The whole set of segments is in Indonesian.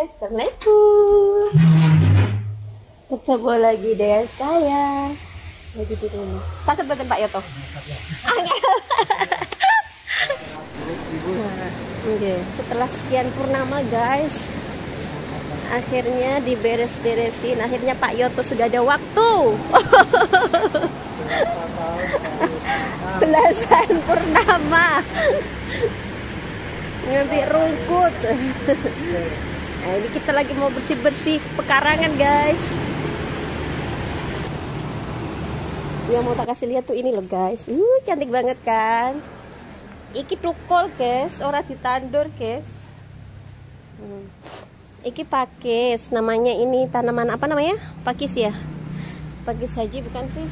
guys, assalamualaikum. Ketemu lagi dengan saya lagi di rumah. Sakit badan Pak Yoto? Setelah sekian purnama guys, akhirnya diberes-beresin. Akhirnya Pak Yoto sudah ada waktu. Belasan purnama ngambil rumput. Nah, ini kita lagi mau bersih-bersih pekarangan guys. Yang mau tak kasih lihat tuh ini loh guys. Cantik banget kan. Iki tukul guys, ora ditandur guys. Iki pakis, namanya ini tanaman apa namanya? Pakis ya? Pakis haji bukan sih?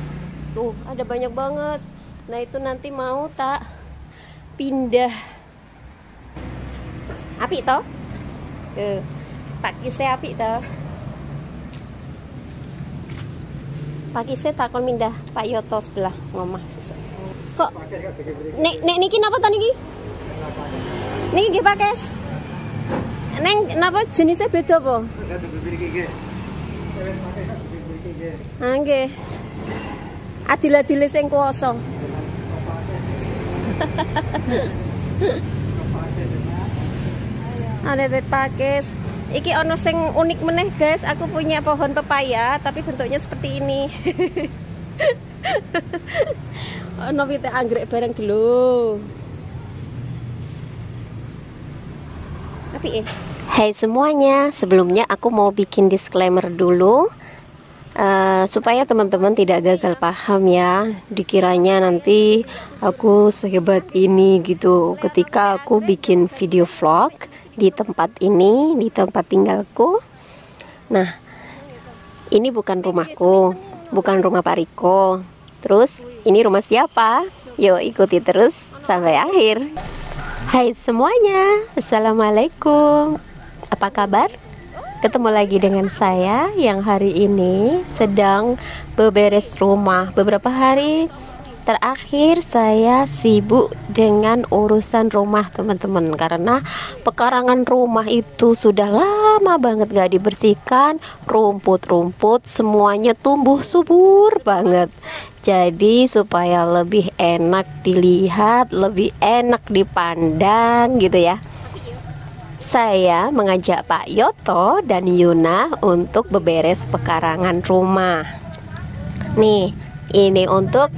Tuh, ada banyak banget. Nah, itu nanti mau tak pindah. Api toh? Pakisnya api toh. Pakisnya takon pindah Pak Yoto sebelah ngomah. Kok nek niki napa ta niki? Niki nggih pakis. Neng napa jenisnya beda apa? Ah nggih. Adil-adile sing kuwasa. Ada pakis. Iki ono sing unik meneh guys. Aku punya pohon pepaya tapi bentuknya seperti ini. Ono wite anggrek bareng gelo. Tapi hai semuanya, sebelumnya aku mau bikin disclaimer dulu supaya teman-teman tidak gagal paham ya. Dikiranya nanti aku sehebat ini gitu ketika aku bikin video vlog di tempat ini, di tempat tinggalku. Nah, ini bukan rumahku, bukan rumah Pak Riko. Terus ini rumah siapa? Yuk ikuti terus sampai akhir. Hai semuanya, assalamualaikum. Apa kabar? Ketemu lagi dengan saya yang hari ini sedang beberes rumah. Beberapa hari terakhir saya sibuk dengan urusan rumah teman-teman, karena pekarangan rumah itu sudah lama banget gak dibersihkan. Rumput-rumput semuanya tumbuh subur banget. Jadi supaya lebih enak dilihat, lebih enak dipandang gitu ya, saya mengajak Pak Yoto dan Yuna untuk beberes pekarangan rumah. Nih, ini untuk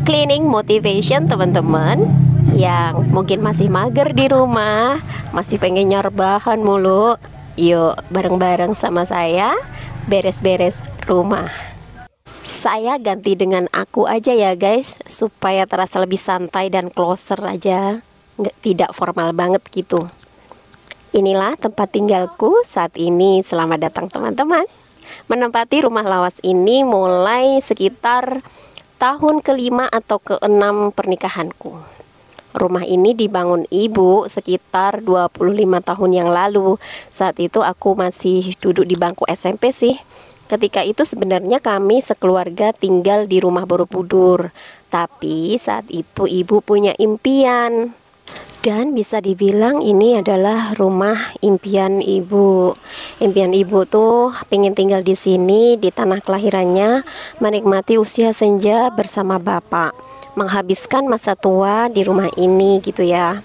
cleaning motivation teman-teman yang mungkin masih mager di rumah, masih pengen rebahan mulu. Yuk bareng-bareng sama saya beres-beres rumah. Saya ganti dengan aku aja ya guys, supaya terasa lebih santai dan closer aja, tidak formal banget gitu. Inilah tempat tinggalku saat ini. Selamat datang teman-teman. Menempati rumah lawas ini mulai sekitar tahun ke-5 atau ke-6 pernikahanku. Rumah ini dibangun ibu sekitar 25 tahun yang lalu. Saat itu aku masih duduk di bangku SMP sih. Ketika itu sebenarnya kami sekeluarga tinggal di rumah Borobudur. Tapi saat itu ibu punya impian. Dan bisa dibilang ini adalah rumah impian ibu. Impian ibu tuh pengen tinggal di sini, di tanah kelahirannya, menikmati usia senja bersama bapak, menghabiskan masa tua di rumah ini gitu ya,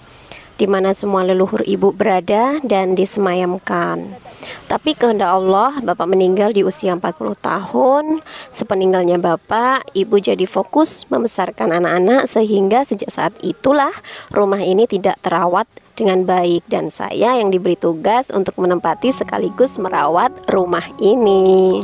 di mana semua leluhur ibu berada dan disemayamkan. Tapi kehendak Allah, bapak meninggal di usia 40 tahun. Sepeninggalnya bapak, ibu jadi fokus membesarkan anak-anak, sehingga sejak saat itulah rumah ini tidak terawat dengan baik, dan saya yang diberi tugas untuk menempati sekaligus merawat rumah ini.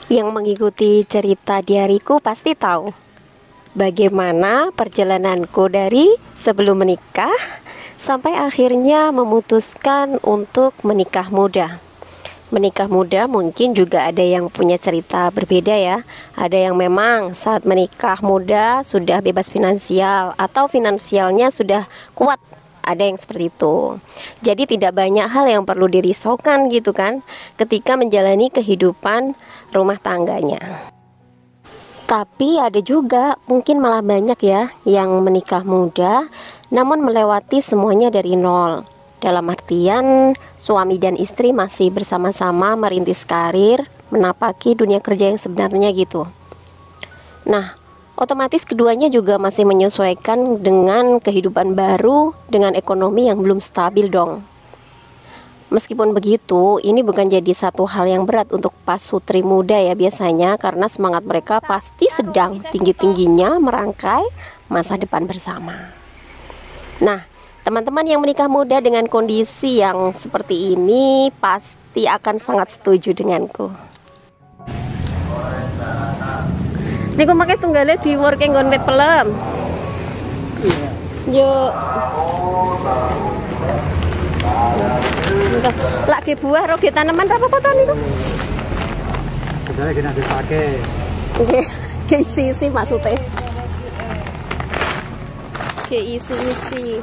Yang mengikuti cerita diariku pasti tahu bagaimana perjalananku dari sebelum menikah sampai akhirnya memutuskan untuk menikah muda. Menikah muda mungkin juga ada yang punya cerita berbeda ya. Ada yang memang saat menikah muda sudah bebas finansial atau finansialnya sudah kuat. Ada yang seperti itu. Jadi tidak banyak hal yang perlu dirisaukan gitu kan ketika menjalani kehidupan rumah tangganya. Tapi ada juga mungkin malah banyak ya yang menikah muda namun melewati semuanya dari nol. Dalam artian suami dan istri masih bersama-sama merintis karir, menapaki dunia kerja yang sebenarnya gitu. Nah, otomatis keduanya juga masih menyesuaikan dengan kehidupan baru, dengan ekonomi yang belum stabil dong. Meskipun begitu, ini bukan jadi satu hal yang berat untuk pasutri muda ya biasanya, karena semangat mereka pasti sedang tinggi-tingginya merangkai masa depan bersama. Nah, teman-teman yang menikah muda dengan kondisi yang seperti ini pasti akan sangat setuju denganku. Niku make tunggale di working nggon wit pelem. Yo. Lagi buah roge tanaman apa kota niku? Sebenarnya kena dipakai. Nggih, isi-isi maksudnya. Isi-isi.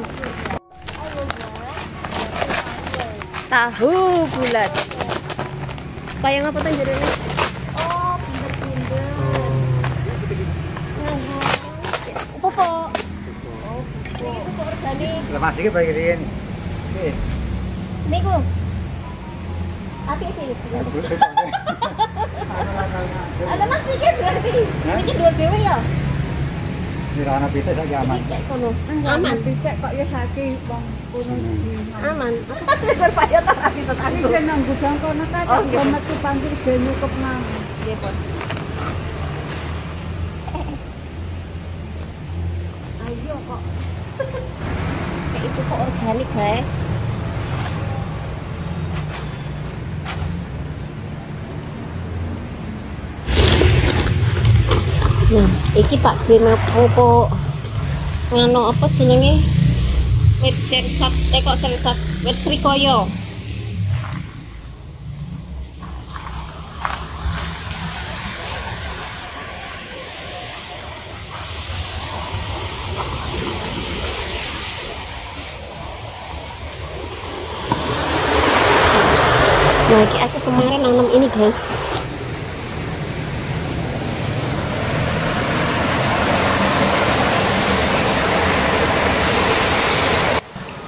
Tahu bulat. Kayak apa tuh jadinya? Oh, pinter-pinter. Apa kok? Oh, ini kok organik. Lemas iki bagian. Oke. Niku. Api-api. Ada masih kan berarti. Ini dua dewe ya. Mirana pite sak aman. Iki kono. Aman. Pite kok ya saiki wong kono iki. Aman. Berpaya tak lagi tetangga. Iki nang gudang kono kan kok metu panggil ben nyukup nang. Nggih, Pon. Ayo kok. Kayak itu kok organik, guys. Nah, iki Pak Green apa ngano apa jenenge? Wit sersat, kok sersat, wit srikaya. Nah, aku kemarin nanam ini, guys.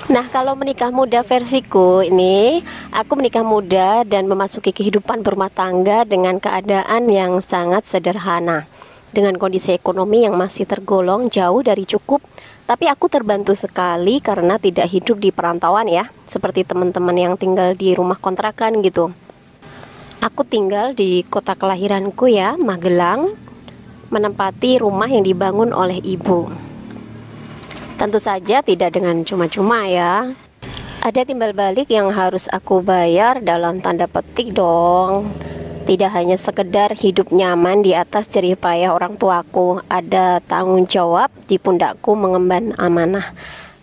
Nah, kalau menikah muda versiku ini, aku menikah muda dan memasuki kehidupan berumah tangga dengan keadaan yang sangat sederhana. Dengan kondisi ekonomi yang masih tergolong jauh dari cukup, tapi aku terbantu sekali karena tidak hidup di perantauan ya, seperti teman-teman yang tinggal di rumah kontrakan gitu. Aku tinggal di kota kelahiranku ya, Magelang, menempati rumah yang dibangun oleh ibu. Tentu saja tidak dengan cuma-cuma ya. Ada timbal balik yang harus aku bayar dalam tanda petik dong. Tidak hanya sekedar hidup nyaman di atas jerih payah orang tuaku, ada tanggung jawab di pundakku mengemban amanah.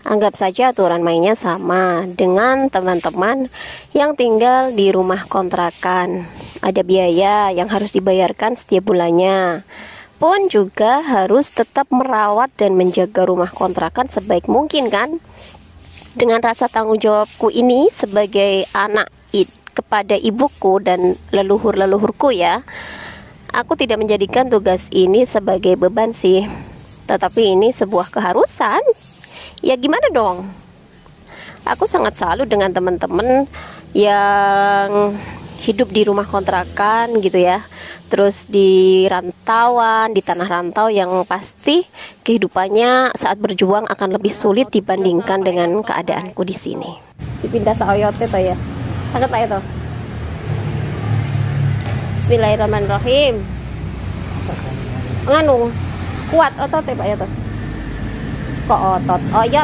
Anggap saja aturan mainnya sama dengan teman-teman yang tinggal di rumah kontrakan. Ada biaya yang harus dibayarkan setiap bulannya. Pun juga harus tetap merawat dan menjaga rumah kontrakan sebaik mungkin kan. Dengan rasa tanggung jawabku ini sebagai anak kepada ibuku dan leluhur-leluhurku ya, aku tidak menjadikan tugas ini sebagai beban sih, tetapi ini sebuah keharusan. Ya gimana dong? Aku sangat salut dengan teman-teman yang hidup di rumah kontrakan gitu ya, terus di rantauan, di tanah rantau yang pasti kehidupannya saat berjuang akan lebih sulit dibandingkan dengan keadaanku di sini. Dipindah saoyote to ya. Sangat Pak itu. Bismillahirrahmanirrahim. Nganu kuat otot Pak ya to. Kok otot? Oh iya.